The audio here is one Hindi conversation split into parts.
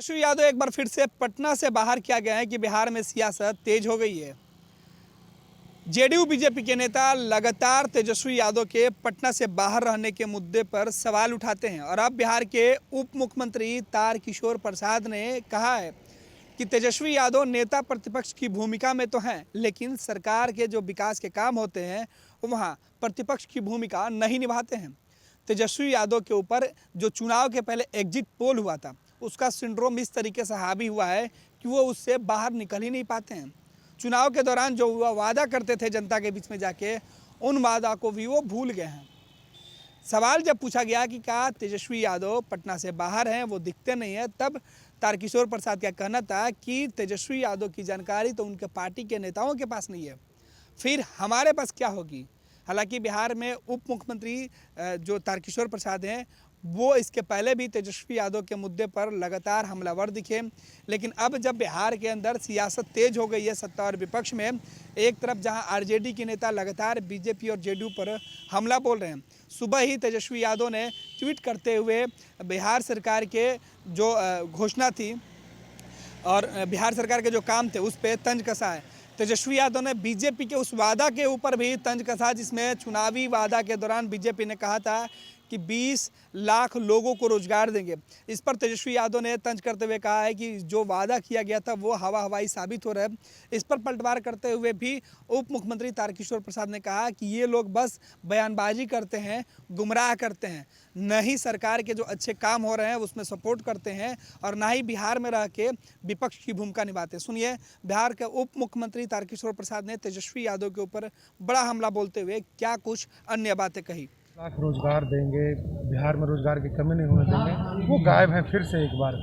तेजस्वी यादव एक बार फिर से पटना से बाहर किया गया है कि बिहार में सियासत तेज हो गई है। जेडीयू बीजेपी के नेता लगातार तेजस्वी यादव के पटना से बाहर रहने के मुद्दे पर सवाल उठाते हैं और अब बिहार के उप मुख्यमंत्री तारकिशोर प्रसाद ने कहा है कि तेजस्वी यादव नेता प्रतिपक्ष की भूमिका में तो हैं, लेकिन सरकार के जो विकास के काम होते हैं वहाँ प्रतिपक्ष की भूमिका नहीं निभाते हैं। तेजस्वी यादव के ऊपर जो चुनाव के पहले एग्जिट पोल हुआ था उसका सिंड्रोम इस तरीके से हावी हुआ है कि वो उससे बाहर निकल ही नहीं पाते हैं। चुनाव के दौरान जो वादा करते थे जनता के बीच में जाके, उन वादा को भी वो भूल गए हैं। सवाल जब पूछा गया कि क्या तेजस्वी यादव पटना से बाहर हैं, वो दिखते नहीं है, तब तारकिशोर प्रसाद का कहना था कि तेजस्वी यादव की जानकारी तो उनके पार्टी के नेताओं के पास नहीं है, फिर हमारे पास क्या होगी। हालांकि बिहार में उप मुख्यमंत्री जो तारकिशोर प्रसाद हैं वो इसके पहले भी तेजस्वी यादव के मुद्दे पर लगातार हमलावर दिखे, लेकिन अब जब बिहार के अंदर सियासत तेज हो गई है सत्ता और विपक्ष में, एक तरफ जहां आरजेडी के नेता लगातार बीजेपी और जेडीयू पर हमला बोल रहे हैं, सुबह ही तेजस्वी यादव ने ट्वीट करते हुए बिहार सरकार के जो घोषणा थी और बिहार सरकार के जो काम थे उस पर तंज कसा है। तेजस्वी यादव ने बीजेपी के उस वादा के ऊपर भी तंज कसा जिसमें चुनावी वादा के दौरान बीजेपी ने कहा था कि 20 लाख लोगों को रोजगार देंगे। इस पर तेजस्वी यादव ने तंज करते हुए कहा है कि जो वादा किया गया था वो हवाई साबित हो रहा है। इस पर पलटवार करते हुए भी उप मुख्यमंत्री तारकिशोर प्रसाद ने कहा कि ये लोग बस बयानबाजी करते हैं, गुमराह करते हैं, न ही सरकार के जो अच्छे काम हो रहे हैं उसमें सपोर्ट करते हैं और ना ही बिहार में रह के विपक्ष की भूमिका निभाते। सुनिए बिहार के उप मुख्यमंत्री तारकिशोर प्रसाद ने तेजस्वी यादव के ऊपर बड़ा हमला बोलते हुए क्या कुछ अन्य बातें कही। लाख रोजगार देंगे, बिहार में रोजगार की कमी नहीं होने देंगे, वो गायब हैं फिर से एक बार।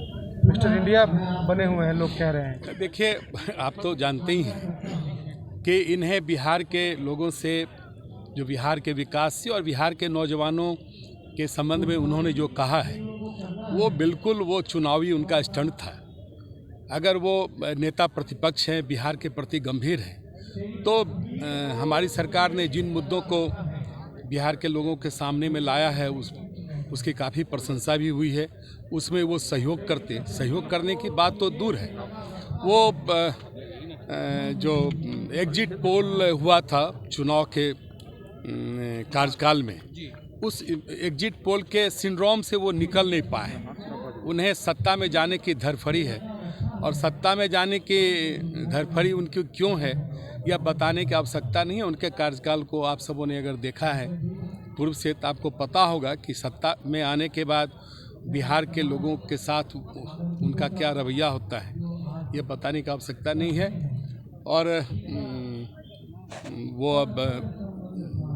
मिस्टर इंडिया बने हुए हैं लोग कह रहे हैं। देखिए, आप तो जानते ही हैं कि इन्हें बिहार के लोगों से, जो बिहार के विकास से और बिहार के नौजवानों के संबंध में उन्होंने जो कहा है वो बिल्कुल वो चुनावी उनका स्टंट था। अगर वो नेता प्रतिपक्ष हैं, बिहार के प्रति गंभीर हैं, तो हमारी सरकार ने जिन मुद्दों को बिहार के लोगों के सामने में लाया है उसकी काफ़ी प्रशंसा भी हुई है। उसमें वो सहयोग करने की बात तो दूर है। वो जो एग्जिट पोल हुआ था चुनाव के कार्यकाल में, उस एग्जिट पोल के सिंड्रोम से वो निकल नहीं पाए। उन्हें सत्ता में जाने की धरफड़ी है और सत्ता में जाने की धरफड़ी उनकी क्यों है यह बताने की आवश्यकता नहीं है। उनके कार्यकाल को आप सबों ने अगर देखा है पूर्व से तो आपको पता होगा कि सत्ता में आने के बाद बिहार के लोगों के साथ उनका क्या रवैया होता है यह बताने की आवश्यकता नहीं है। और वो अब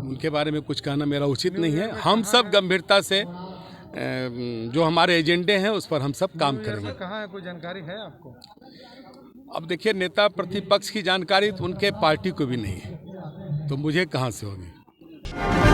उनके बारे में कुछ कहना मेरा उचित नहीं है। हम सब गंभीरता से जो हमारे एजेंडे हैं उस पर हम सब काम करेंगे। कहाँ है, कोई जानकारी है आपको? अब देखिए, नेता प्रतिपक्ष की जानकारी तो उनके पार्टी को भी नहीं है, तो मुझे कहाँ से होगी।